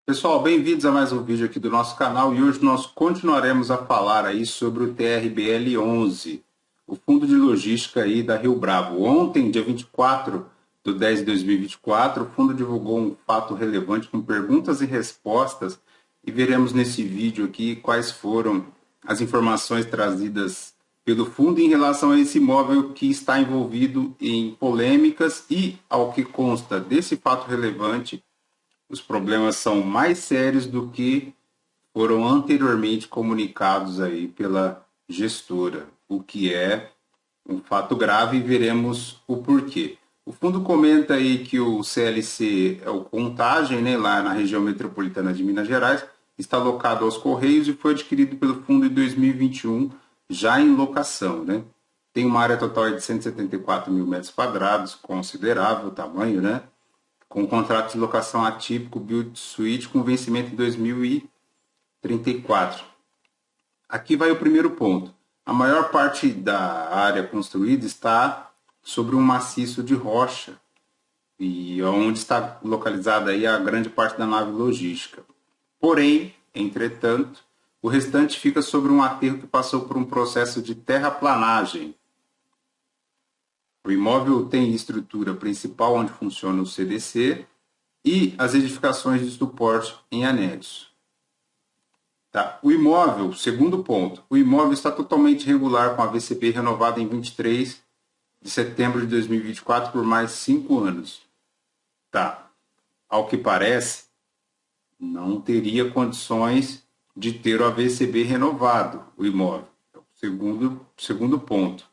Pessoal, bem-vindos a mais um vídeo aqui do nosso canal e hoje nós continuaremos a falar aí sobre o TRBL11, o Fundo de Logística aí da Rio Bravo. Ontem, dia 24/10/2024, o fundo divulgou um fato relevante com perguntas e respostas e veremos nesse vídeo aqui quais foram as informações trazidas pelo fundo em relação a esse imóvel que está envolvido em polêmicas e, ao que consta desse fato relevante, os problemas são mais sérios do que foram anteriormente comunicados aí pela gestora, o que é um fato grave e veremos o porquê. O fundo comenta aí que o CLC é o Contagem, né, lá na região metropolitana de Minas Gerais, está alocado aos Correios e foi adquirido pelo fundo em 2021, já em locação, né? Tem uma área total de 174 mil metros quadrados, considerável tamanho, né? Com um contrato de locação atípico Build Suite com vencimento em 2034. Aqui vai o primeiro ponto. A maior parte da área construída está sobre um maciço de rocha e onde está localizada aí a grande parte da nave logística. Porém, entretanto, o restante fica sobre um aterro que passou por um processo de terraplanagem. O imóvel tem estrutura principal onde funciona o CDC e as edificações de suporte em anexo. Tá. O imóvel, segundo ponto, o imóvel está totalmente regular com a VCP renovada em 23 de setembro de 2024 por mais 5 anos. Tá. Ao que parece, não teria condições de ter o AVCB renovado, o imóvel. Segundo ponto,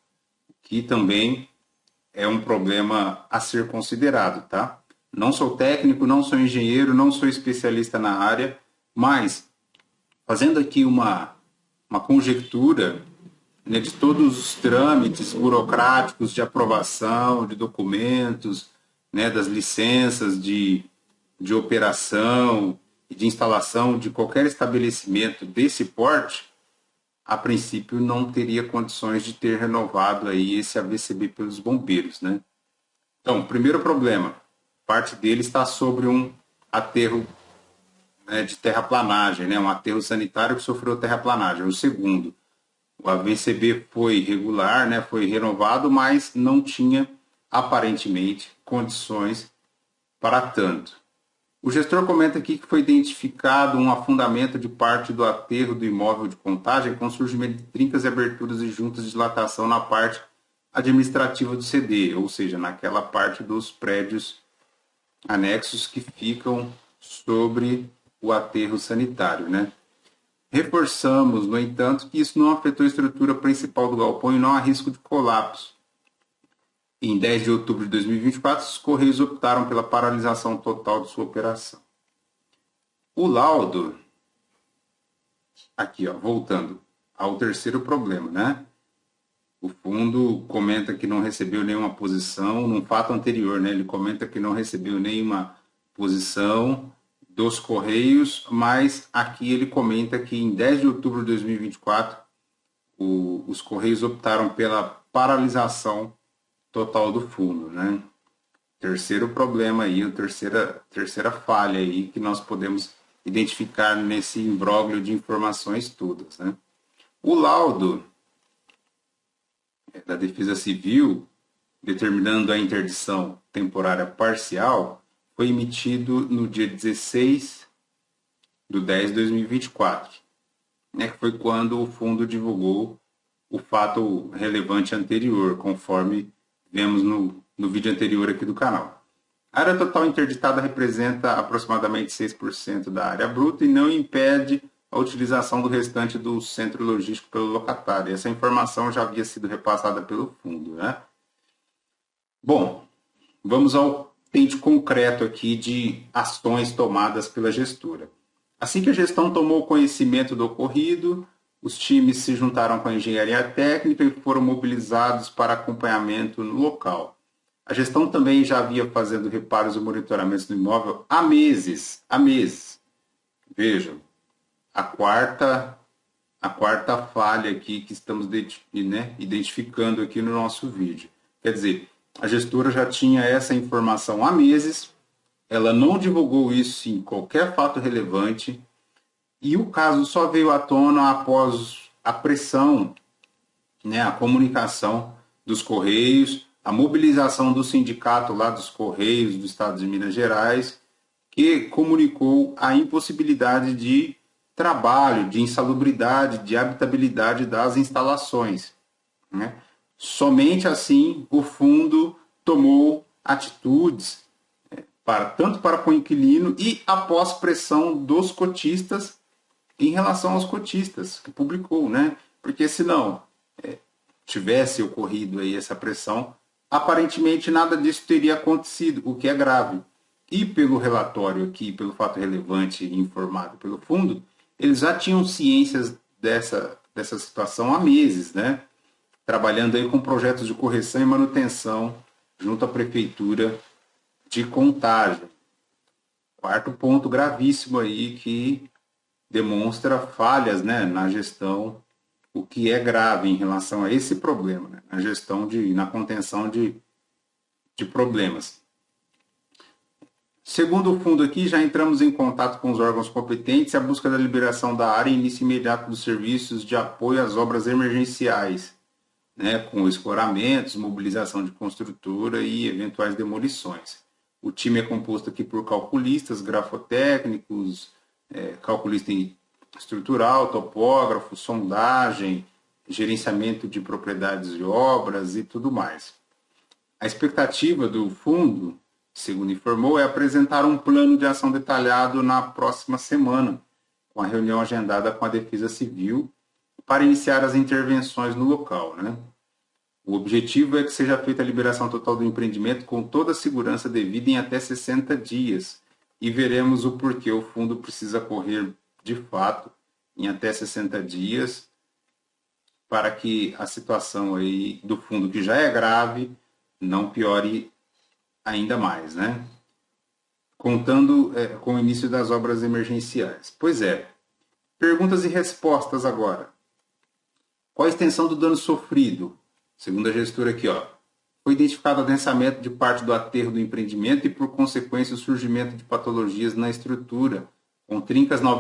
que também é um problema a ser considerado, tá? Não sou técnico, não sou engenheiro, não sou especialista na área, mas fazendo aqui uma conjectura, né, de todos os trâmites burocráticos de aprovação de documentos, né, das licenças de operação e de instalação de qualquer estabelecimento desse porte, a princípio não teria condições de ter renovado aí esse AVCB pelos bombeiros, né? Então, primeiro problema, parte dele está sobre um aterro, né, de terraplanagem, né? Um aterro sanitário que sofreu terraplanagem. O segundo, o AVCB foi regular, né? Foi renovado, mas não tinha aparentemente condições para tanto. O gestor comenta aqui que foi identificado um afundamento de parte do aterro do imóvel de Contagem com surgimento de trincas e aberturas e juntas de dilatação na parte administrativa do CD, ou seja, naquela parte dos prédios anexos que ficam sobre o aterro sanitário, né? Reforçamos, no entanto, que isso não afetou a estrutura principal do galpão e não há risco de colapso. Em 10 de outubro de 2024, os Correios optaram pela paralisação total de sua operação. O laudo, aqui ó, voltando ao terceiro problema, né? O fundo comenta que não recebeu nenhuma posição num fato anterior, né? Ele comenta que não recebeu nenhuma posição dos Correios, mas aqui ele comenta que em 10 de outubro de 2024, os Correios optaram pela paralisação total do fundo, né? Terceiro problema aí, a terceira falha aí que nós podemos identificar nesse imbróglio de informações todas, né? O laudo da Defesa Civil, determinando a interdição temporária parcial, foi emitido no dia 16/10/2024, né, que foi quando o fundo divulgou o fato relevante anterior, conforme vemos no vídeo anterior aqui do canal. A área total interditada representa aproximadamente 6% da área bruta e não impede a utilização do restante do centro logístico pelo locatário. Essa informação já havia sido repassada pelo fundo, né? Bom, vamos ao pente concreto aqui de ações tomadas pela gestora. Assim que a gestão tomou conhecimento do ocorrido, os times se juntaram com a engenharia técnica e foram mobilizados para acompanhamento no local. A gestão também já havia fazendo reparos e monitoramentos no imóvel há meses, Vejam, a quarta falha aqui que estamos, né, identificando aqui no nosso vídeo. Quer dizer, a gestora já tinha essa informação há meses ela não divulgou isso em qualquer fato relevante, e o caso só veio à tona após a pressão, né, a comunicação dos Correios, a mobilização do sindicato lá dos Correios do Estado de Minas Gerais, que comunicou a impossibilidade de trabalho, de insalubridade, de habitabilidade das instalações, né? Somente assim o fundo tomou atitudes tanto para com o inquilino e após pressão dos cotistas em relação aos cotistas que publicou, né? Porque se não tivesse ocorrido aí essa pressão, aparentemente nada disso teria acontecido, o que é grave. E pelo relatório aqui, pelo fato relevante informado pelo fundo, eles já tinham ciências dessa situação há meses, né? Trabalhando aí com projetos de correção e manutenção junto à prefeitura de Contagem. Quarto ponto gravíssimo aí que demonstra falhas, né, na gestão, o que é grave em relação a esse problema, né, na gestão na contenção de problemas. Segundo o fundo aqui, já entramos em contato com os órgãos competentes e a busca da liberação da área e início imediato dos serviços de apoio às obras emergenciais, né, com escoramentos, mobilização de construtora e eventuais demolições. O time é composto aqui por calculistas, grafotécnicos, calculista estrutural, topógrafo, sondagem, gerenciamento de propriedades de obras e tudo mais. A expectativa do fundo, segundo informou, é apresentar um plano de ação detalhado na próxima semana, com a reunião agendada com a Defesa Civil, para iniciar as intervenções no local, né? O objetivo é que seja feita a liberação total do empreendimento com toda a segurança devida em até 60 dias. E veremos o porquê o fundo precisa correr de fato em até 60 dias para que a situação aí do fundo, que já é grave, não piore ainda mais, né? Contando com o início das obras emergenciais. Pois é. Perguntas e respostas agora. Qual a extensão do dano sofrido? Segundo a gestora aqui, ó, foi identificado adensamento de parte do aterro do empreendimento e, por consequência, o surgimento de patologias na estrutura, com trincas na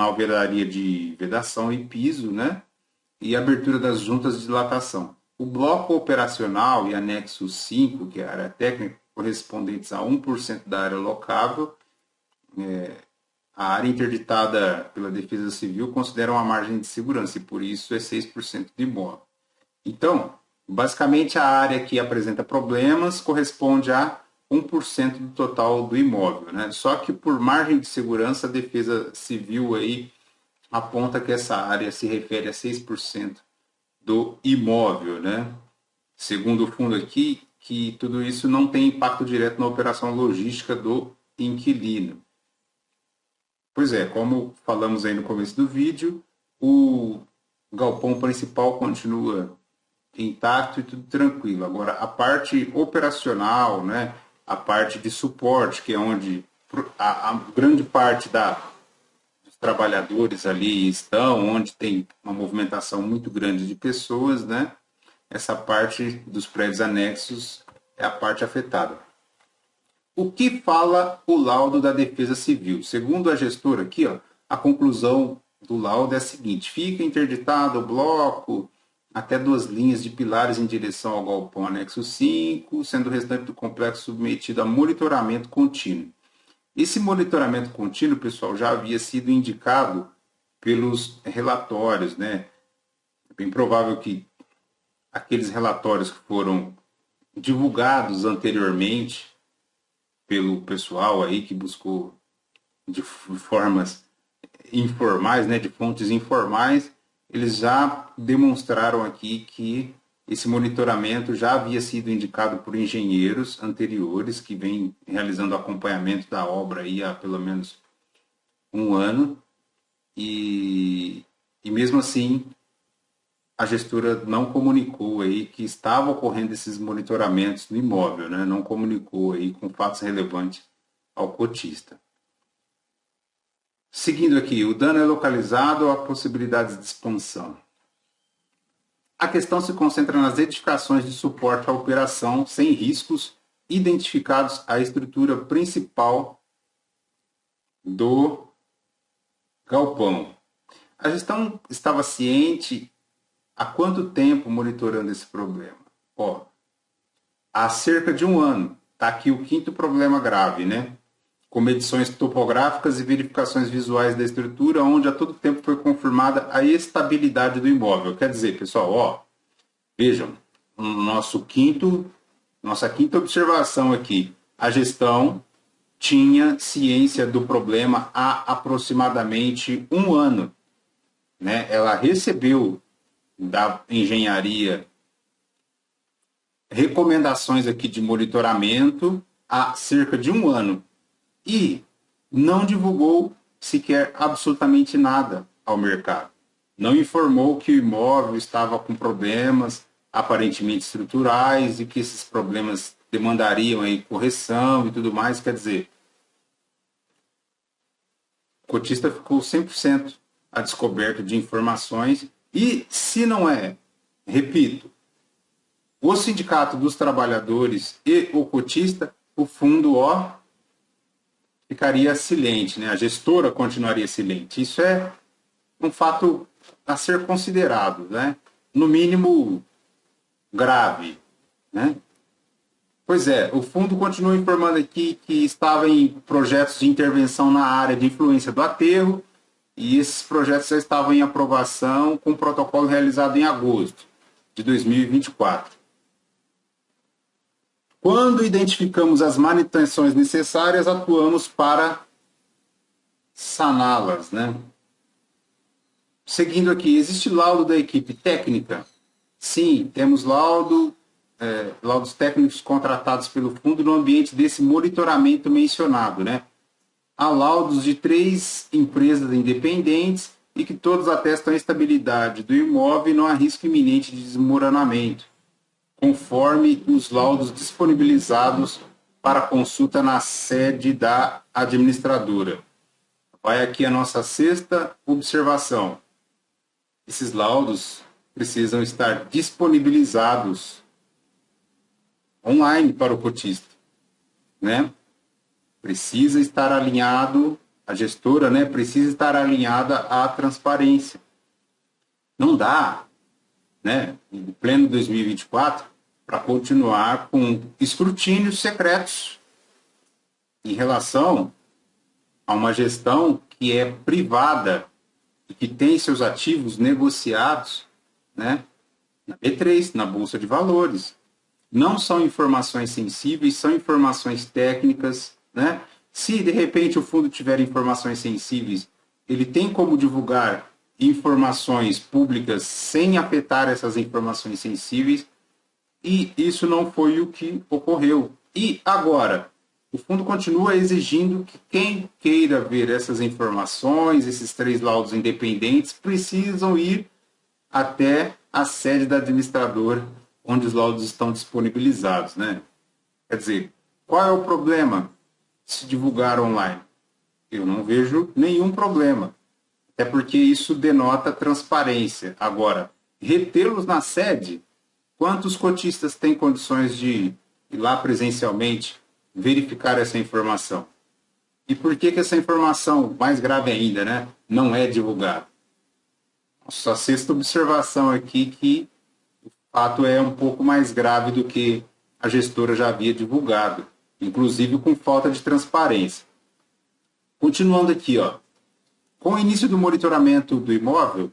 alvenaria de vedação e piso, né? E abertura das juntas de dilatação. O bloco operacional e anexo 5, que é a área técnica, correspondentes a 1% da área locável, a área interditada pela Defesa Civil considera uma margem de segurança e, por isso, é 6% do imóvel. Então, basicamente, a área que apresenta problemas corresponde a 1% do total do imóvel, né? Só que, por margem de segurança, a Defesa Civil aí aponta que essa área se refere a 6% do imóvel, né? Segundo o fundo aqui, que tudo isso não tem impacto direto na operação logística do inquilino. Pois é, como falamos aí no começo do vídeo, o galpão principal continua intacto e tudo tranquilo. Agora, a parte operacional, né, a parte de suporte, que é onde a grande parte dos trabalhadores ali estão, onde tem uma movimentação muito grande de pessoas, né, essa parte dos prédios anexos é a parte afetada. O que fala o laudo da Defesa Civil? Segundo a gestora aqui, ó, a conclusão do laudo é a seguinte: fica interditado o bloco até 2 linhas de pilares em direção ao galpão anexo 5, sendo o restante do complexo submetido a monitoramento contínuo. Esse monitoramento contínuo, pessoal, já havia sido indicado pelos relatórios, né? É bem provável que aqueles relatórios que foram divulgados anteriormente pelo pessoal aí que buscou de formas informais, né, de fontes informais, eles já demonstraram aqui que esse monitoramento já havia sido indicado por engenheiros anteriores que vêm realizando acompanhamento da obra aí há pelo menos 1 ano e mesmo assim a gestora não comunicou aí que estava ocorrendo esses monitoramentos no imóvel, né? Não comunicou aí com fatos relevantes ao cotista. Seguindo aqui, o dano é localizado ou há possibilidades de expansão? A questão se concentra nas edificações de suporte à operação sem riscos identificados a estrutura principal do galpão. A gestão estava ciente há quanto tempo monitorando esse problema? Ó, há cerca de um ano. Está aqui o quinto problema grave, né? Com medições topográficas e verificações visuais da estrutura, onde a todo tempo foi confirmada a estabilidade do imóvel. Quer dizer, pessoal, ó, vejam, nossa quinta observação aqui, a gestão tinha ciência do problema há aproximadamente um ano, né? Ela recebeu da engenharia recomendações aqui de monitoramento há cerca de um ano e não divulgou sequer absolutamente nada ao mercado. Não informou que o imóvel estava com problemas aparentemente estruturais e que esses problemas demandariam aí correção e tudo mais. Quer dizer, o cotista ficou 100% a descoberto de informações e, se não é, repito, o sindicato dos trabalhadores e o cotista, o fundo ficaria silente, né? A gestora continuaria silente. Isso é um fato a ser considerado, né? No mínimo grave, né? Pois é, o fundo continua informando aqui que estava em projetos de intervenção na área de influência do aterro e esses projetos já estavam em aprovação com o protocolo realizado em agosto de 2024. Quando identificamos as manutenções necessárias, atuamos para saná-las, né? Seguindo aqui, existe laudo da equipe técnica? Sim, temos laudos técnicos contratados pelo fundo no ambiente desse monitoramento mencionado, né? Há laudos de 3 empresas independentes e que todos atestam a estabilidade do imóvel e não há risco iminente de desmoronamento, conforme os laudos disponibilizados para consulta na sede da administradora. Vai aqui a nossa sexta observação. Esses laudos precisam estar disponibilizados online para o cotista, né? Precisa estar alinhado, a gestora, né, precisa estar alinhada à transparência. Não dá, né, em pleno 2024, para continuar com escrutínios secretos em relação a uma gestão que é privada e que tem seus ativos negociados, né, na B3, na Bolsa de Valores. Não são informações sensíveis, são informações técnicas, né? Se de repente o fundo tiver informações sensíveis, ele tem como divulgar informações públicas sem afetar essas informações sensíveis, e isso não foi o que ocorreu. E agora, o fundo continua exigindo que quem queira ver essas informações, esses 3 laudos independentes, precisam ir até a sede da administradora, onde os laudos estão disponibilizados, né? Quer dizer, qual é o problema se divulgar online? Eu não vejo nenhum problema, até porque isso denota transparência. Agora, retê-los na sede, quantos cotistas têm condições de ir lá presencialmente verificar essa informação? E por que essa informação, mais grave ainda, né, não é divulgada? Nossa sexta observação aqui que o fato é um pouco mais grave do que a gestora já havia divulgado, inclusive com falta de transparência. Continuando aqui, ó, com o início do monitoramento do imóvel,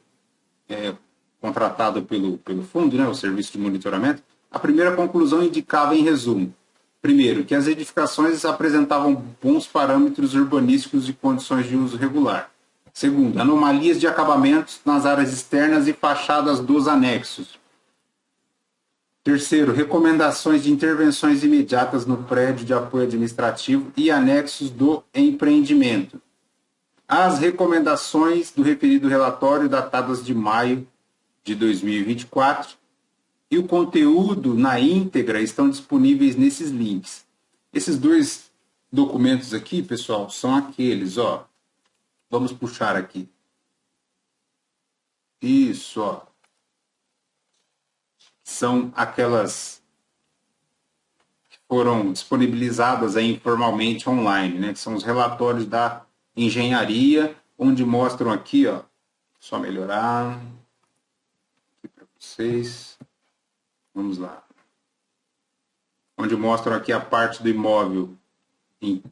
contratado pelo fundo, né, o serviço de monitoramento, a primeira conclusão indicava, em resumo, primeiro, que as edificações apresentavam bons parâmetros urbanísticos e condições de uso regular. Segundo, anomalias de acabamentos nas áreas externas e fachadas dos anexos. Terceiro, recomendações de intervenções imediatas no prédio de apoio administrativo e anexos do empreendimento. As recomendações do referido relatório datadas de maio de 2024 e o conteúdo na íntegra estão disponíveis nesses links. Esses 2 documentos aqui, pessoal, são aqueles, ó. Vamos puxar aqui. Isso, ó. São aquelas que foram disponibilizadas aí informalmente online, né? Que são os relatórios da engenharia, onde mostram aqui, ó, só melhorar aqui para vocês. Vamos lá. Onde mostram aqui a parte do imóvel em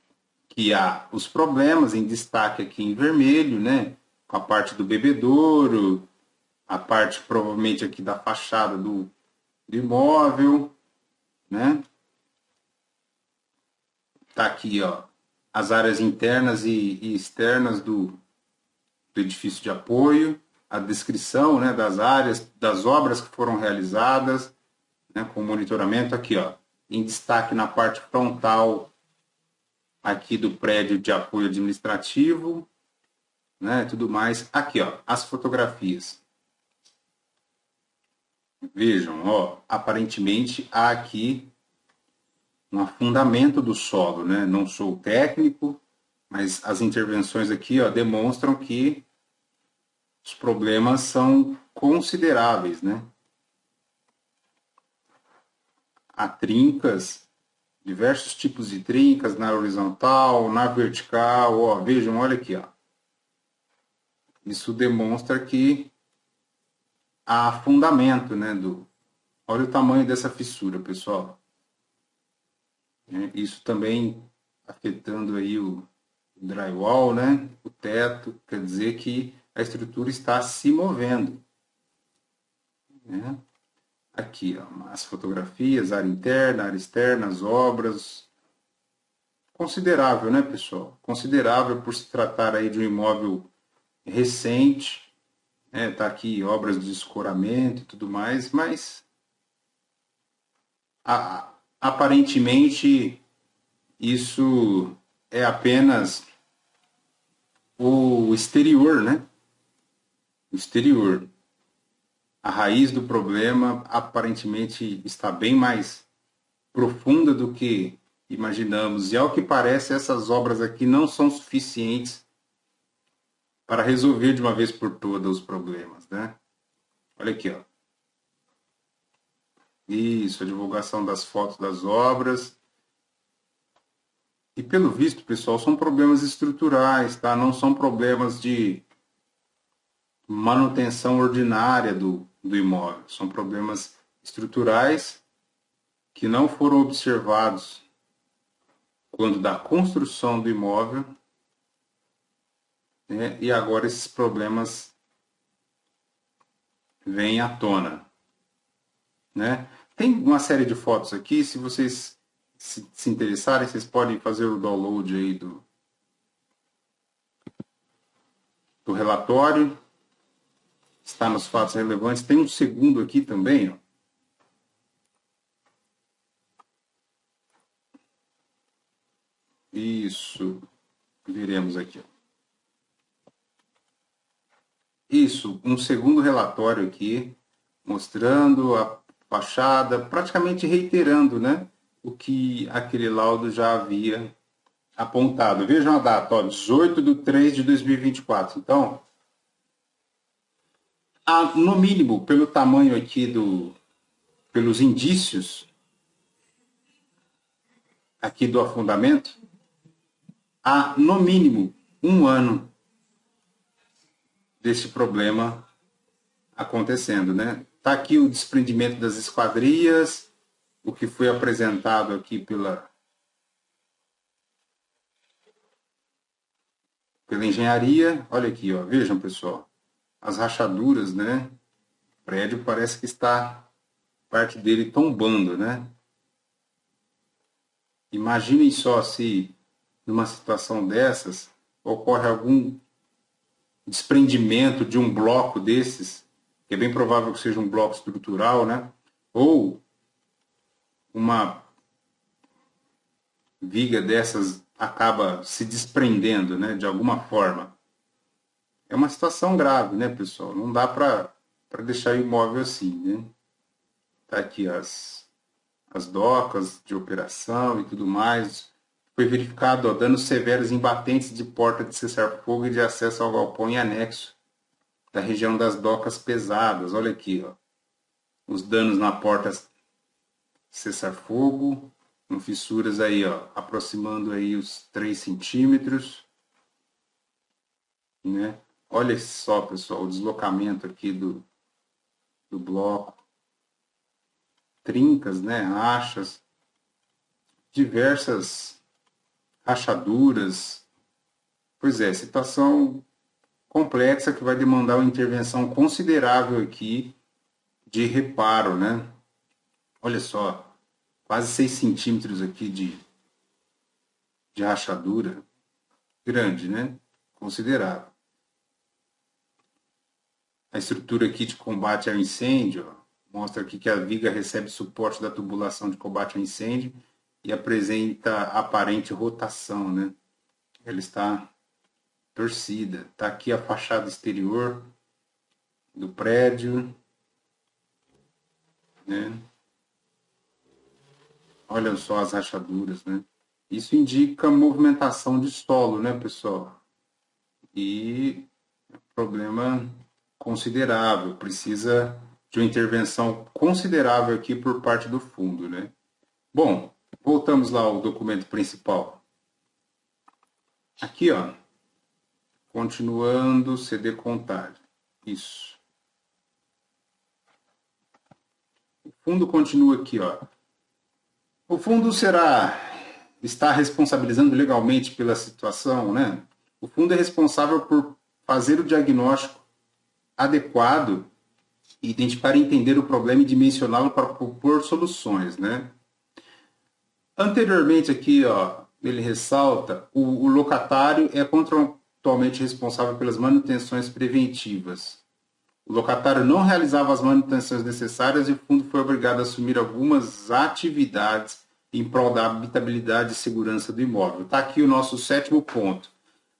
que há os problemas, em destaque aqui em vermelho, né? Com a parte do bebedouro, a parte provavelmente aqui da fachada do imóvel, né? Tá aqui, ó, as áreas internas e externas do edifício de apoio, a descrição, né, das áreas, das obras que foram realizadas, né, com monitoramento aqui, ó, em destaque na parte frontal aqui do prédio de apoio administrativo, né, tudo mais. Aqui, ó, as fotografias. Vejam, ó, aparentemente há aqui um afundamento do solo, né? Não sou técnico, mas as intervenções aqui, ó, demonstram que os problemas são consideráveis, né? Há trincas, diversos tipos de trincas na horizontal, na vertical, ó, vejam, olha aqui, ó. Isso demonstra que há afundamento, né, olha o tamanho dessa fissura, pessoal. Isso também afetando aí o drywall, né, o teto, quer dizer que a estrutura está se movendo, né? Aqui, ó, as fotografias, área interna, área externa, as obras. Considerável, né, pessoal? Considerável por se tratar aí de um imóvel recente, né? Tá aqui obras de escoramento e tudo mais, mas aparentemente isso é apenas o exterior, né? O exterior. A raiz do problema aparentemente está bem mais profunda do que imaginamos. E ao que parece, essas obras aqui não são suficientes para resolver de uma vez por todas os problemas, né? Olha aqui, ó. Isso, a divulgação das fotos das obras. E pelo visto, pessoal, são problemas estruturais, tá? Não são problemas de manutenção ordinária do imóvel. São problemas estruturais que não foram observados quando da construção do imóvel, né? E agora esses problemas vêm à tona, né? Tem uma série de fotos aqui, se vocês se interessarem, vocês podem fazer o download aí do relatório, está nos fatos relevantes. Tem um segundo aqui também, ó. Isso, veremos aqui, ó. Isso, um segundo relatório aqui, mostrando a fachada, praticamente reiterando, né, o que aquele laudo já havia apontado. Vejam a data, ó, 18/3/2024. Então, no mínimo, pelo tamanho aqui pelos indícios aqui do afundamento, há no mínimo um ano desse problema acontecendo, né? Tá aqui o desprendimento das esquadrias, o que foi apresentado aqui pela engenharia. Olha aqui, ó, vejam, pessoal, as rachaduras, né? O prédio parece que está parte dele tombando, né? Imaginem só se numa situação dessas ocorre algum desprendimento de um bloco desses, que é bem provável que seja um bloco estrutural, né? Ou uma viga dessas acaba se desprendendo, né, de alguma forma. É uma situação grave, né, pessoal? Não dá para deixar imóvel assim, né? Tá aqui as docas de operação e tudo mais. Foi verificado, ó, danos severos em batentes de porta de cessar-fogo e de acesso ao galpão em anexo da região das docas pesadas. Olha aqui, ó, os danos na porta cessar-fogo, com fissuras aí, ó, aproximando aí os 3 centímetros, né? Olha só, pessoal, o deslocamento aqui do bloco. Trincas, né? Rachas, diversas rachaduras. Pois é, situação complexa que vai demandar uma intervenção considerável aqui de reparo, né? Olha só, quase 6 centímetros aqui de rachadura. Grande, né? Considerável. A estrutura aqui de combate ao incêndio, ó, mostra aqui que a viga recebe suporte da tubulação de combate ao incêndio e apresenta aparente rotação, né? Ela está torcida. Está aqui a fachada exterior do prédio, né? Olha só as rachaduras, né? Isso indica movimentação de solo, né, pessoal? E problema considerável, precisa de uma intervenção considerável aqui por parte do fundo, né? Bom, voltamos lá ao documento principal. Aqui, ó, continuando CD contagem. Isso. O fundo continua aqui, ó. O fundo está responsabilizando legalmente pela situação, né? O fundo é responsável por fazer o diagnóstico adequado e identificar e entender o problema e dimensioná-lo para propor soluções, né? Anteriormente aqui, ó, ele ressalta, o locatário é contratualmente responsável pelas manutenções preventivas. O locatário não realizava as manutenções necessárias e o fundo foi obrigado a assumir algumas atividades em prol da habitabilidade e segurança do imóvel. Está aqui o nosso 7º ponto.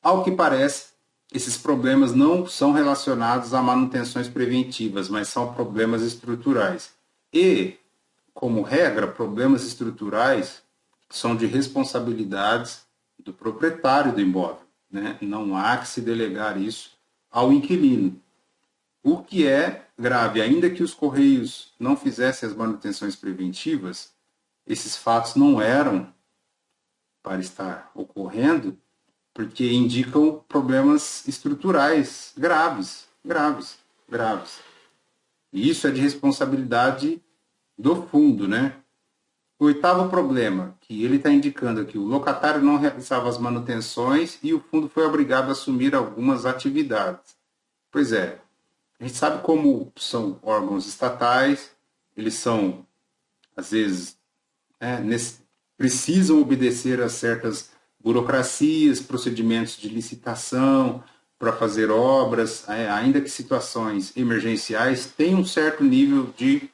Ao que parece, esses problemas não são relacionados a manutenções preventivas, mas são problemas estruturais. E, como regra, problemas estruturais são de responsabilidades do proprietário do imóvel, né? Não há que se delegar isso ao inquilino. O que é grave, ainda que os Correios não fizessem as manutenções preventivas, esses fatos não eram para estar ocorrendo, porque indicam problemas estruturais graves, graves, graves. E isso é de responsabilidade do fundo, né? O 8º problema, que ele está indicando aqui, o locatário não realizava as manutenções e o fundo foi obrigado a assumir algumas atividades. Pois é, a gente sabe como são órgãos estatais, eles são, às vezes, precisam obedecer a certas burocracias, procedimentos de licitação para fazer obras, ainda que situações emergenciais, tem um certo nível de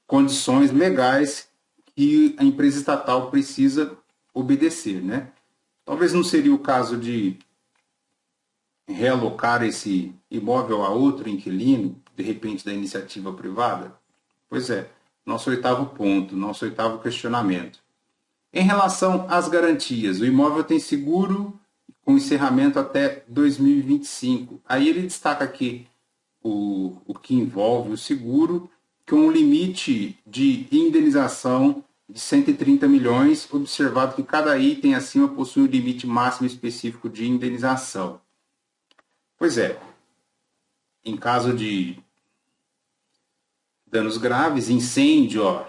condições legais que a empresa estatal precisa obedecer, né? Talvez não seria o caso de realocar esse imóvel a outro inquilino, de repente da iniciativa privada? Pois é, nosso 8º ponto, nosso 8º questionamento. Em relação às garantias, o imóvel tem seguro com encerramento até 2025. Aí ele destaca aqui o que envolve o seguro, com um limite de indenização de 130 milhões, observado que cada item acima possui um limite máximo específico de indenização. Pois é, em caso de danos graves, incêndio, ó,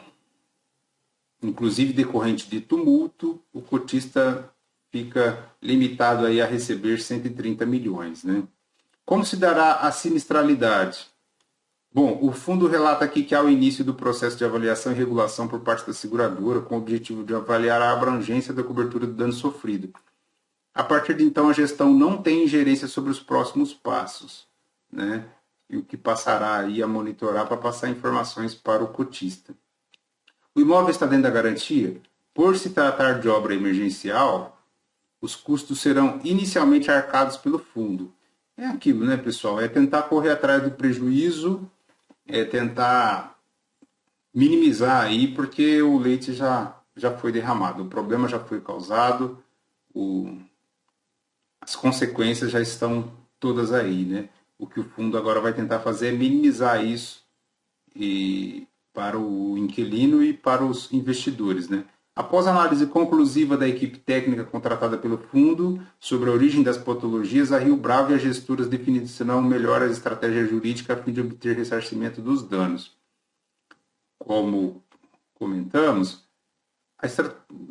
inclusive decorrente de tumulto, o cotista fica limitado aí a receber 130 milhões, né? Como se dará a sinistralidade? Bom, o fundo relata aqui que há o início do processo de avaliação e regulação por parte da seguradora, com o objetivo de avaliar a abrangência da cobertura do dano sofrido. A partir de então, a gestão não tem ingerência sobre os próximos passos, né? E o que passará aí a monitorar para passar informações para o cotista. O imóvel está dentro da garantia? Por se tratar de obra emergencial, os custos serão inicialmente arcados pelo fundo. É aquilo, né, pessoal? É tentar correr atrás do prejuízo, é tentar minimizar aí, porque o leite já foi derramado, o problema já foi causado, as consequências já estão todas aí, né? O que o fundo agora vai tentar fazer é minimizar isso para o inquilino e para os investidores, né? Após a análise conclusiva da equipe técnica contratada pelo fundo sobre a origem das patologias, a Rio Bravo e as gestoras definiram melhor a estratégia jurídica a fim de obter ressarcimento dos danos. Como comentamos,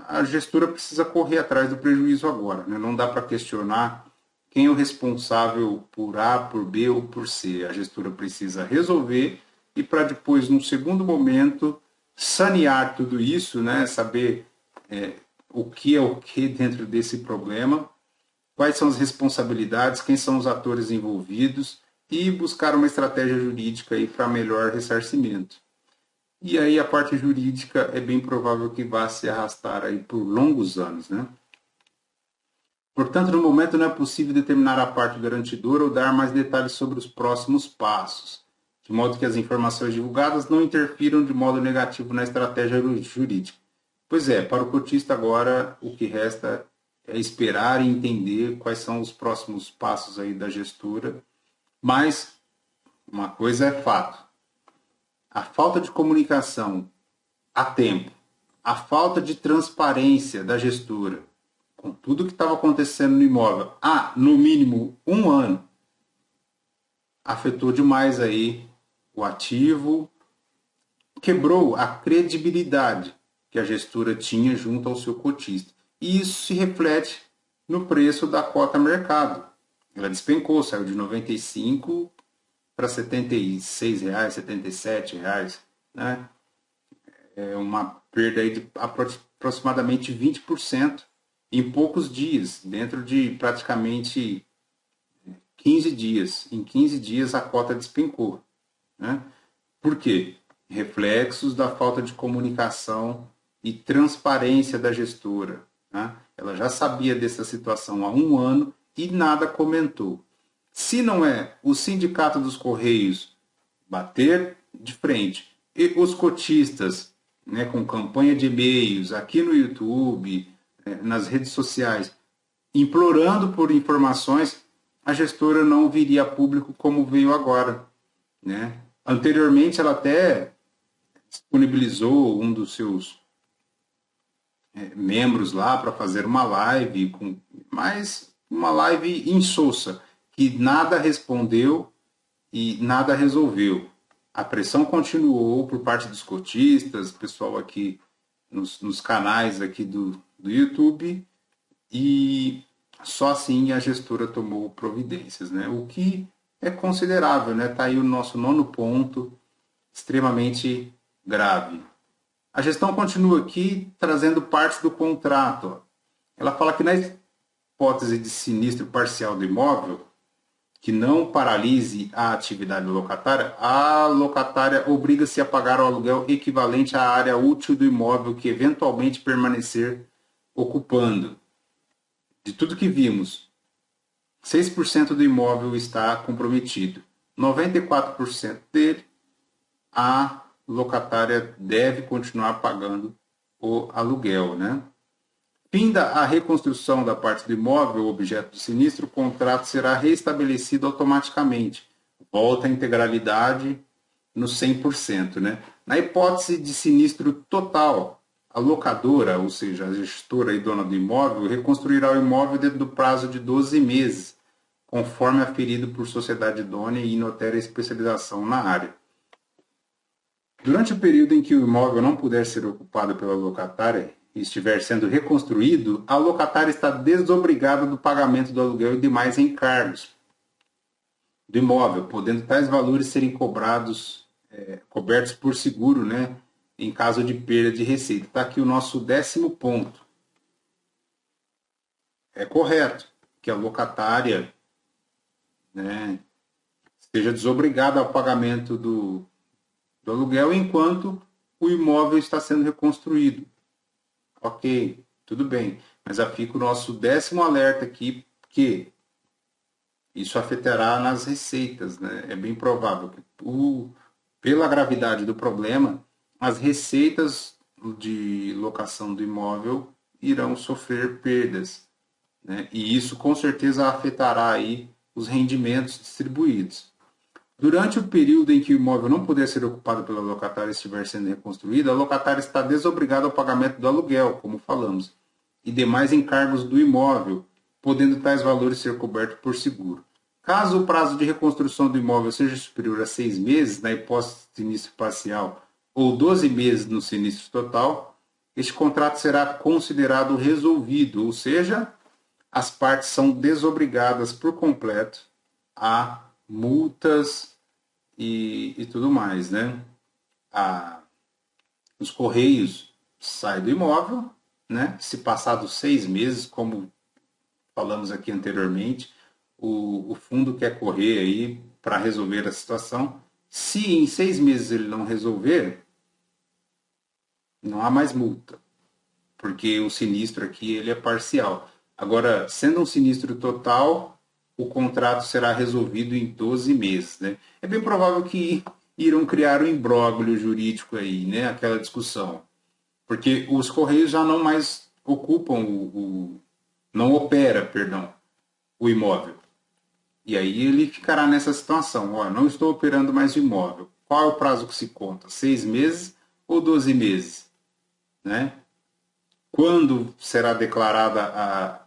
a gestora precisa correr atrás do prejuízo agora, né? Não dá para questionar quem é o responsável por A, por B ou por C. A gestora precisa resolver e para depois, num segundo momento, sanear tudo isso, né? Saber o que é o que dentro desse problema, quais são as responsabilidades, quem são os atores envolvidos e buscar uma estratégia jurídica para melhor ressarcimento. E aí a parte jurídica é bem provável que vá se arrastar aí por longos anos, né? Portanto, no momento não é possível determinar a parte garantidora ou dar mais detalhes sobre os próximos passos, de modo que as informações divulgadas não interfiram de modo negativo na estratégia jurídica. Pois é, para o cotista agora o que resta é esperar e entender quais são os próximos passos aí da gestora, mas uma coisa é fato, a falta de comunicação a tempo, a falta de transparência da gestora, com tudo que estava acontecendo no imóvel, há no mínimo um ano, afetou demais aí o ativo, quebrou a credibilidade que a gestora tinha junto ao seu cotista. E isso se reflete no preço da cota mercado. Ela despencou, saiu de R$ 95 para R$ 76, R$ 77, né? É uma perda aí de aproximadamente 20% em poucos dias, dentro de praticamente 15 dias. Em 15 dias a cota despencou, né? Por quê? Reflexos da falta de comunicação e transparência da gestora, né? Ela já sabia dessa situação há um ano e nada comentou. Se não é o Sindicato dos Correios bater de frente e os cotistas, né, com campanha de e-mails aqui no YouTube, nas redes sociais, implorando por informações, a gestora não viria a público como veio agora, né? Anteriormente, ela até disponibilizou um dos seus membros lá para fazer uma live, mas uma live insossa, que nada respondeu e nada resolveu. A pressão continuou por parte dos cotistas, pessoal aqui nos canais aqui do YouTube, e só assim a gestora tomou providências, né? O que é considerável, né? Está aí o nosso nono ponto, extremamente grave. A gestão continua aqui trazendo partes do contrato. Ela fala que na hipótese de sinistro parcial do imóvel, que não paralise a atividade locatária, a locatária obriga-se a pagar o aluguel equivalente à área útil do imóvel que eventualmente permanecer ocupando. De tudo que vimos, 6% do imóvel está comprometido. 94% dele, a locatária deve continuar pagando o aluguel, né? Finda a reconstrução da parte do imóvel, objeto do sinistro, o contrato será restabelecido automaticamente. Volta à integralidade no 100%, né? Na hipótese de sinistro total, a locadora, ou seja, a gestora e dona do imóvel, reconstruirá o imóvel dentro do prazo de 12 meses, conforme aferido por sociedade idônea e inotera especialização na área. Durante o período em que o imóvel não puder ser ocupado pela locatária e estiver sendo reconstruído, a locatária está desobrigada do pagamento do aluguel e demais encargos do imóvel, podendo tais valores serem cobertos por seguro, né, em caso de perda de receita. Está aqui o nosso 10º ponto. É correto que a locatária, né, seja desobrigada ao pagamento do aluguel enquanto o imóvel está sendo reconstruído. Ok, tudo bem. Mas fica o nosso 10º alerta aqui, que isso afetará nas receitas, né? É bem provável que, pela gravidade do problema, as receitas de locação do imóvel irão sofrer perdas, né? E isso com certeza afetará aí os rendimentos distribuídos. Durante o período em que o imóvel não puder ser ocupado pela locatária e estiver sendo reconstruído, a locatária está desobrigada ao pagamento do aluguel, como falamos, e demais encargos do imóvel, podendo tais valores ser cobertos por seguro. Caso o prazo de reconstrução do imóvel seja superior a 6 meses, na hipótese de sinistro parcial, ou 12 meses no sinistro total, este contrato será considerado resolvido, ou seja, as partes são desobrigadas por completo a multas e tudo mais, né? Os correios saem do imóvel, né? Se passados 6 meses, como falamos aqui anteriormente, o fundo quer correr aí para resolver a situação. Se em 6 meses ele não resolver, não há mais multa, porque o sinistro aqui ele é parcial. Agora, sendo um sinistro total, o contrato será resolvido em 12 meses. Né? É bem provável que irão criar um imbróglio jurídico aí, né? Aquela discussão. Porque os Correios já não mais ocupam não opera, perdão, o imóvel. E aí ele ficará nessa situação, ó, não estou operando mais o imóvel. Qual é o prazo que se conta? 6 meses ou 12 meses? Né? Quando será declarada a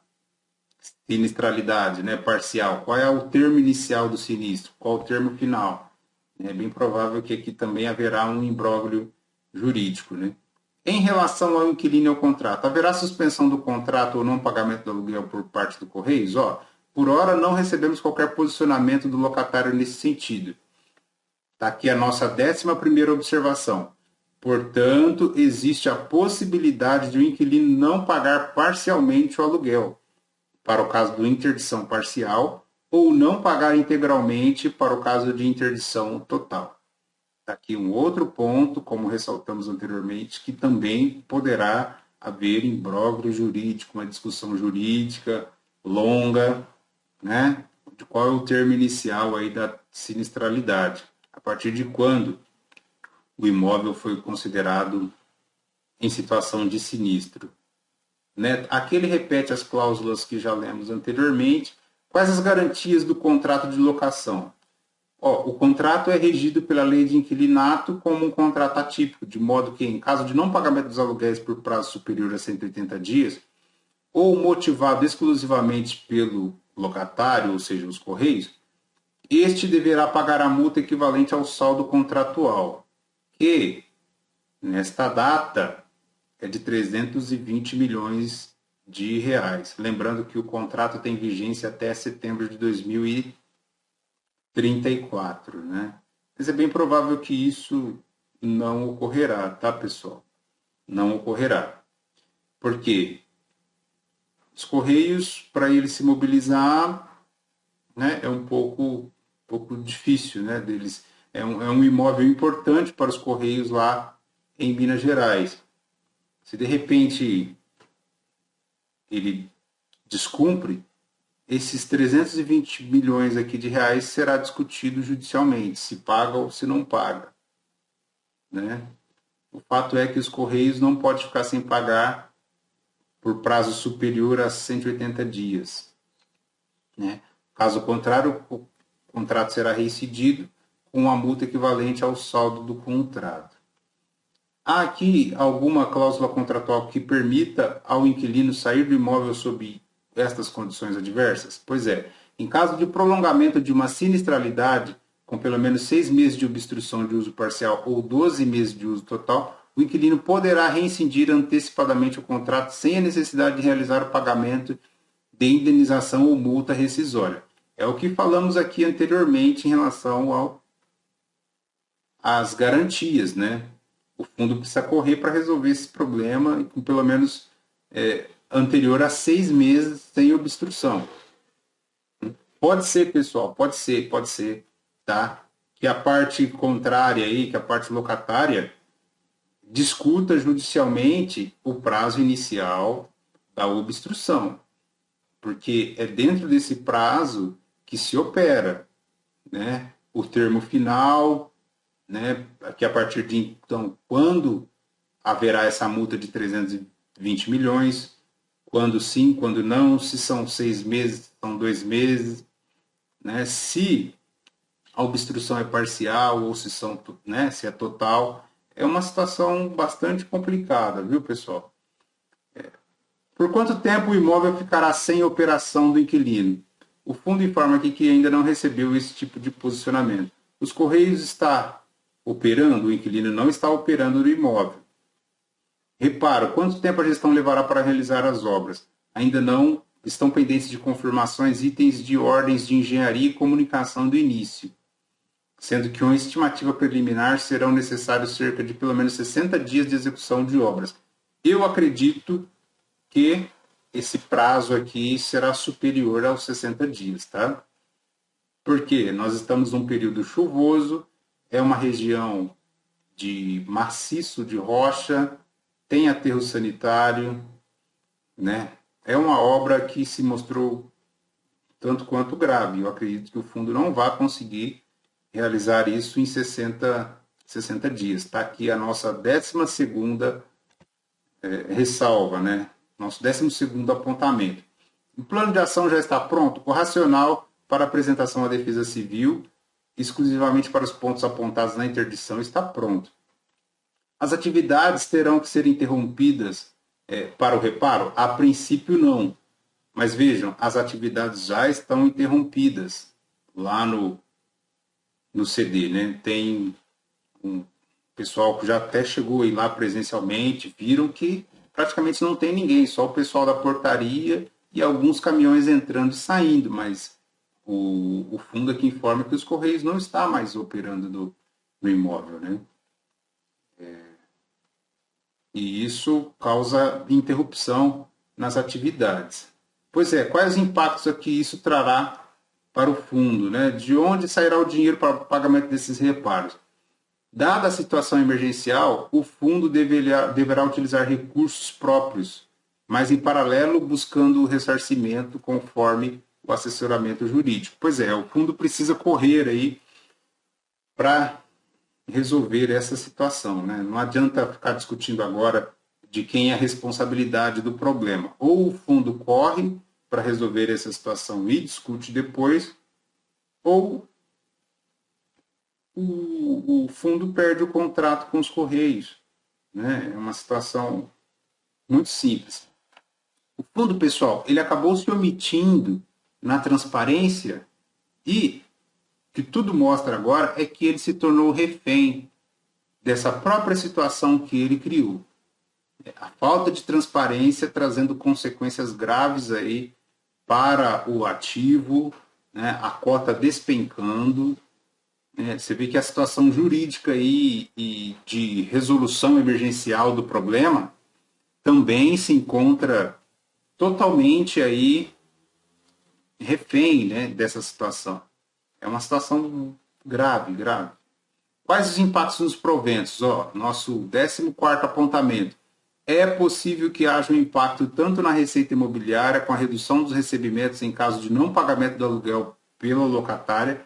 sinistralidade, né, parcial? Qual é o termo inicial do sinistro? Qual o termo final? É bem provável que aqui também haverá um imbróglio jurídico. Né? Em relação ao inquilino e ao contrato, haverá suspensão do contrato ou não pagamento do aluguel por parte do Correios? Ó, por hora, não recebemos qualquer posicionamento do locatário nesse sentido. Está aqui a nossa 11ª observação. Portanto, existe a possibilidade de o inquilino não pagar parcialmente o aluguel, para o caso de interdição parcial, ou não pagar integralmente para o caso de interdição total. Está aqui um outro ponto, como ressaltamos anteriormente, que também poderá haver imbróglio jurídico, uma discussão jurídica longa, né? De qual é o termo inicial aí da sinistralidade, a partir de quando o imóvel foi considerado em situação de sinistro. Né? Aqui ele repete as cláusulas que já lemos anteriormente. Quais as garantias do contrato de locação? Ó, o contrato é regido pela lei de inquilinato como um contrato atípico, de modo que, em caso de não pagamento dos aluguéis por prazo superior a 180 dias, ou motivado exclusivamente pelo locatário, ou seja, os Correios, este deverá pagar a multa equivalente ao saldo contratual, que, nesta data, é de 320 milhões de reais. Lembrando que o contrato tem vigência até setembro de 2034, né? Mas é bem provável que isso não ocorrerá, tá, pessoal? Não ocorrerá. Por quê? Os Correios, para ele se mobilizar, né, é um pouco difícil, né, deles. É um imóvel importante para os Correios lá em Minas Gerais. Se de repente ele descumpre, esses 320 milhões aqui de reais será discutido judicialmente, se paga ou se não paga. Né? O fato é que os Correios não podem ficar sem pagar por prazo superior a 180 dias. Né? Caso contrário, o contrato será reincidido com uma multa equivalente ao saldo do contrato. Há aqui alguma cláusula contratual que permita ao inquilino sair do imóvel sob estas condições adversas? Pois é, em caso de prolongamento de uma sinistralidade, com pelo menos 6 meses de obstrução de uso parcial ou 12 meses de uso total, o inquilino poderá rescindir antecipadamente o contrato sem a necessidade de realizar o pagamento de indenização ou multa rescisória. É o que falamos aqui anteriormente em relação às garantias, né? O fundo precisa correr para resolver esse problema com pelo menos anterior a 6 meses sem obstrução. Pode ser, pessoal, pode ser, tá? Que a parte contrária aí, que a parte locatária, discuta judicialmente o prazo inicial da obstrução, porque é dentro desse prazo que se opera, né? O termo final, né? Que a partir de então, quando haverá essa multa de 320 milhões, quando sim, quando não, se são 6 meses, são 2 meses, né? Se a obstrução é parcial ou né, se é total. É uma situação bastante complicada, viu, pessoal? Por quanto tempo o imóvel ficará sem operação do inquilino? O fundo informa aqui que ainda não recebeu esse tipo de posicionamento. Os Correios está operando, o inquilino não está operando no imóvel. Reparo, quanto tempo a gestão levará para realizar as obras? Ainda não estão pendentes de confirmações itens de ordens de engenharia e comunicação do início, sendo que uma estimativa preliminar serão necessários cerca de pelo menos 60 dias de execução de obras. Eu acredito que esse prazo aqui será superior aos 60 dias, tá? Porque nós estamos num período chuvoso, é uma região de maciço de rocha, tem aterro sanitário, né? É uma obra que se mostrou tanto quanto grave. Eu acredito que o fundo não vai conseguir realizar isso em 60 dias. Está aqui a nossa 12ª ressalva, né? Nosso 12º apontamento. O plano de ação já está pronto? O racional para apresentação à Defesa Civil, exclusivamente para os pontos apontados na interdição, está pronto. As atividades terão que ser interrompidas para o reparo? A princípio, não. Mas vejam, as atividades já estão interrompidas lá no CD, né? Tem um pessoal que já até chegou aí lá presencialmente, viram que praticamente não tem ninguém, só o pessoal da portaria e alguns caminhões entrando e saindo, mas o fundo aqui informa que os Correios não está mais operando no imóvel, né? E isso causa interrupção nas atividades. Pois é, quais os impactos aqui isso trará para o fundo, né? De onde sairá o dinheiro para o pagamento desses reparos? Dada a situação emergencial, o fundo deverá utilizar recursos próprios, mas em paralelo buscando o ressarcimento conforme o assessoramento jurídico. Pois é, o fundo precisa correr aí para resolver essa situação, né? Não adianta ficar discutindo agora de quem é a responsabilidade do problema. Ou o fundo corre para resolver essa situação e discute depois, ou o fundo perde o contrato com os Correios, né? É uma situação muito simples. O fundo, pessoal, ele acabou se omitindo na transparência e o que tudo mostra agora é que ele se tornou refém dessa própria situação que ele criou. A falta de transparência trazendo consequências graves aí para o ativo, né? A cota despencando. Você vê que a situação jurídica aí e de resolução emergencial do problema também se encontra totalmente aí refém, né, dessa situação. É uma situação grave, grave. Quais os impactos nos proventos? Nosso 14º apontamento. É possível que haja um impacto tanto na receita imobiliária, com a redução dos recebimentos em caso de não pagamento do aluguel pela locatária,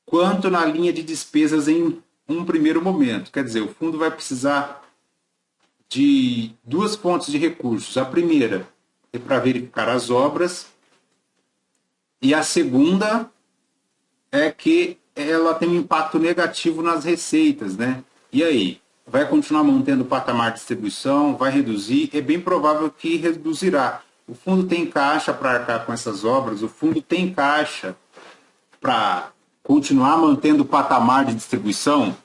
quanto na linha de despesas em um primeiro momento. Quer dizer, o fundo vai precisar de duas fontes de recursos. A primeira é para verificar as obras e a segunda é que ela tem um impacto negativo nas receitas, né? E aí? Vai continuar mantendo o patamar de distribuição? Vai reduzir? É bem provável que reduzirá. O fundo tem caixa para arcar com essas obras, o fundo tem caixa para continuar mantendo o patamar de distribuição,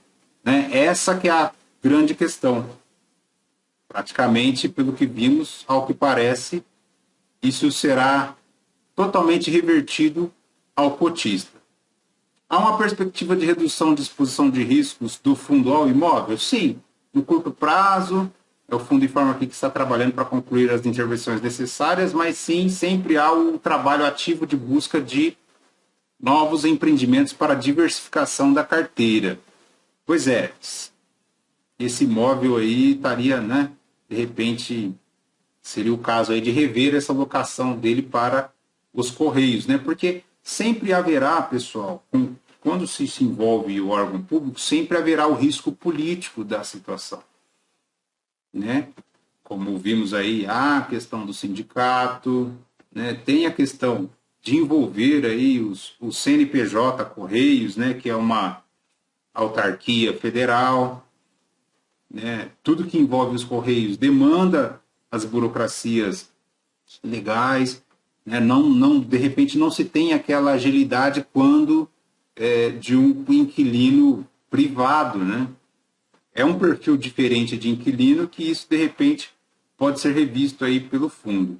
né? Essa que é a grande questão. Praticamente, pelo que vimos, ao que parece, isso será totalmente revertido ao cotista. Há uma perspectiva de redução de exposição de riscos do fundo ao imóvel? Sim, no curto prazo, o fundo informa aqui que está trabalhando para concluir as intervenções necessárias, mas sim, sempre há o trabalho ativo de busca de novos empreendimentos para diversificação da carteira. Pois é, esse imóvel aí estaria, né, de repente, seria o caso aí de rever essa locação dele para os Correios, né? Porque sempre haverá, pessoal, quando se envolve o órgão público, sempre haverá o risco político da situação, né? Como vimos aí, a questão do sindicato, né? Tem a questão de envolver aí o CNPJ Correios, né, que é uma autarquia federal, né, tudo que envolve os Correios demanda as burocracias legais, né, de repente não se tem aquela agilidade quando de um inquilino privado, né? É um perfil diferente de inquilino que isso de repente pode ser revisto aí pelo fundo.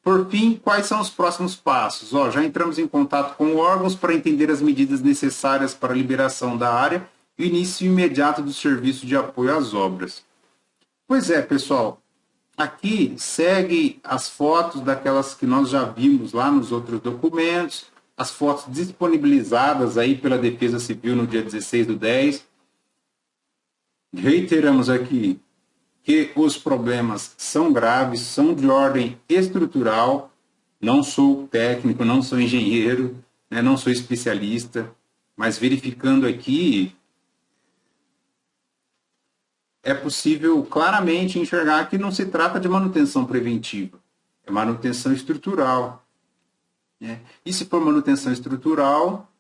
Por fim, quais são os próximos passos? Já entramos em contato com órgãos para entender as medidas necessárias para a liberação da área e o início imediato do serviço de apoio às obras. Pois é, pessoal, aqui segue as fotos daquelas que nós já vimos lá nos outros documentos, as fotos disponibilizadas aí pela Defesa Civil no dia 16/10. Reiteramos aqui que os problemas são graves, são de ordem estrutural. Não sou técnico, não sou engenheiro, né, não sou especialista, mas verificando aqui, é possível claramente enxergar que não se trata de manutenção preventiva, é manutenção estrutural, né? E se for manutenção estrutural,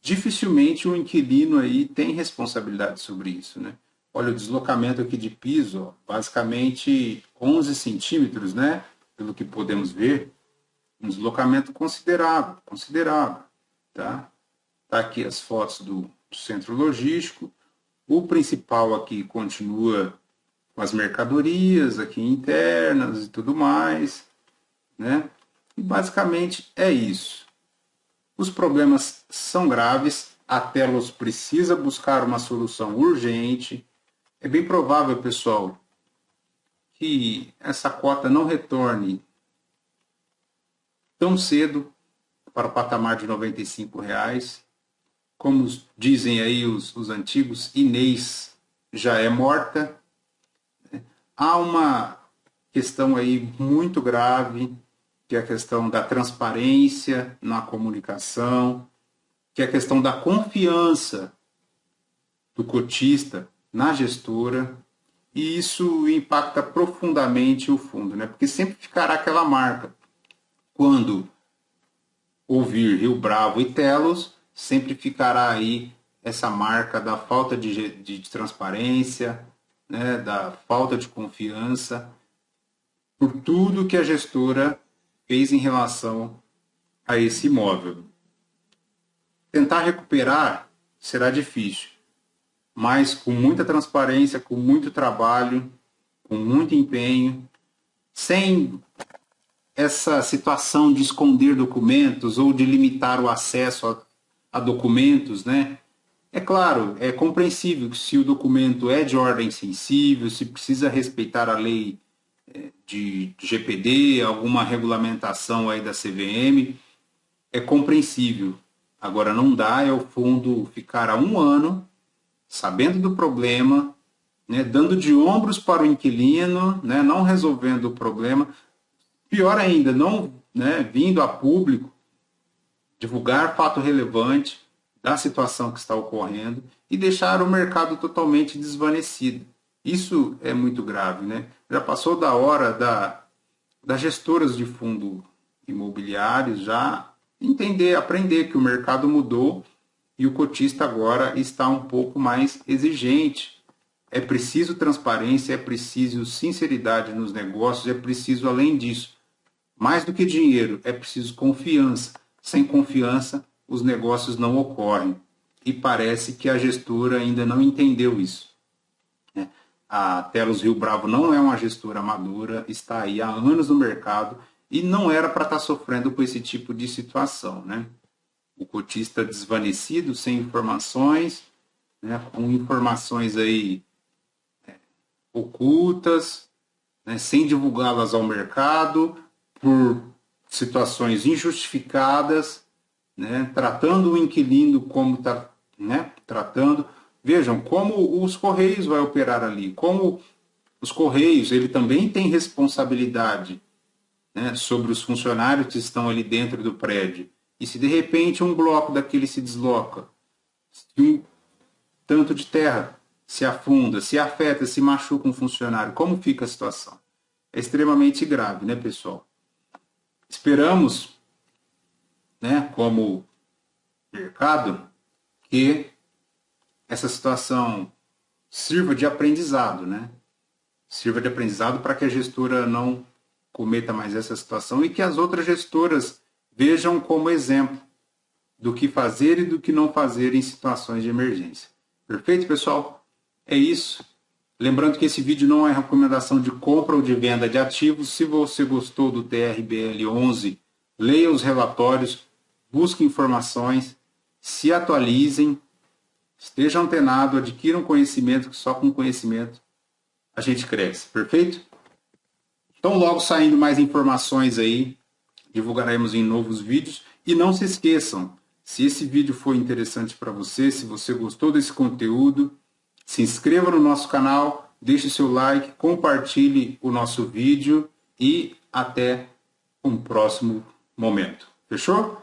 dificilmente o inquilino aí tem responsabilidade sobre isso, né? Olha, o deslocamento aqui de piso, basicamente 11 centímetros, né? Pelo que podemos ver, um deslocamento considerável, tá? Tá aqui as fotos do centro logístico. O principal aqui continua com as mercadorias aqui internas e tudo mais, né? E basicamente é isso. Os problemas são graves, a Telos precisa buscar uma solução urgente. É bem provável, pessoal, que essa cota não retorne tão cedo para o patamar de R$ 95. Como dizem aí os antigos, Inês já é morta. Há uma questão aí muito grave, que é a questão da transparência na comunicação, que é a questão da confiança do cotista na gestora, e isso impacta profundamente o fundo, né? Porque sempre ficará aquela marca. Quando ouvir Rio Bravo e Telos, sempre ficará aí essa marca da falta de transparência, né? Da falta de confiança, por tudo que a gestora fez em relação a esse imóvel. Tentar recuperar será difícil, mas com muita transparência, com muito trabalho, com muito empenho, sem essa situação de esconder documentos ou de limitar o acesso a documentos, né? É claro, é compreensível que se o documento é de ordem sensível, se precisa respeitar a lei de GPD, alguma regulamentação aí da CVM, é compreensível. Agora, não dá é o fundo ficar há um ano sabendo do problema, né, dando de ombros para o inquilino, né, não resolvendo o problema. Pior ainda, não, né, vindo a público divulgar fato relevante da situação que está ocorrendo e deixar o mercado totalmente desvanecido. Isso é muito grave, né? Já passou da hora das gestoras de fundo imobiliários já entender, aprender que o mercado mudou e o cotista agora está um pouco mais exigente. É preciso transparência, é preciso sinceridade nos negócios, é preciso, além disso, mais do que dinheiro, é preciso confiança. Sem confiança, os negócios não ocorrem. E parece que a gestora ainda não entendeu isso. A Telos Rio Bravo não é uma gestora madura, está aí há anos no mercado e não era para estar sofrendo com esse tipo de situação, né? O cotista desvanecido, sem informações, né? Com informações aí ocultas, né? Sem divulgá-las ao mercado, por situações injustificadas, né? Tratando o inquilino como está, né? Tratando. Vejam como os Correios vai operar ali, como os Correios, ele também tem responsabilidade, né, sobre os funcionários que estão ali dentro do prédio. E se de repente um bloco daquele se desloca, se um tanto de terra se afunda, se afeta, se machuca um funcionário, como fica a situação? É extremamente grave, né, pessoal? Esperamos né, como mercado, que essa situação sirva de aprendizado, né? Sirva de aprendizado para que a gestora não cometa mais essa situação e que as outras gestoras vejam como exemplo do que fazer e do que não fazer em situações de emergência. Perfeito, pessoal? É isso. Lembrando que esse vídeo não é recomendação de compra ou de venda de ativos. Se você gostou do TRBL 11, leia os relatórios, busque informações, se atualizem, esteja antenado, adquiram conhecimento, que só com conhecimento a gente cresce. Perfeito? Então, logo saindo mais informações aí, divulgaremos em novos vídeos. E não se esqueçam, se esse vídeo foi interessante para você, se você gostou desse conteúdo, se inscreva no nosso canal, deixe seu like, compartilhe o nosso vídeo e até um próximo momento. Fechou?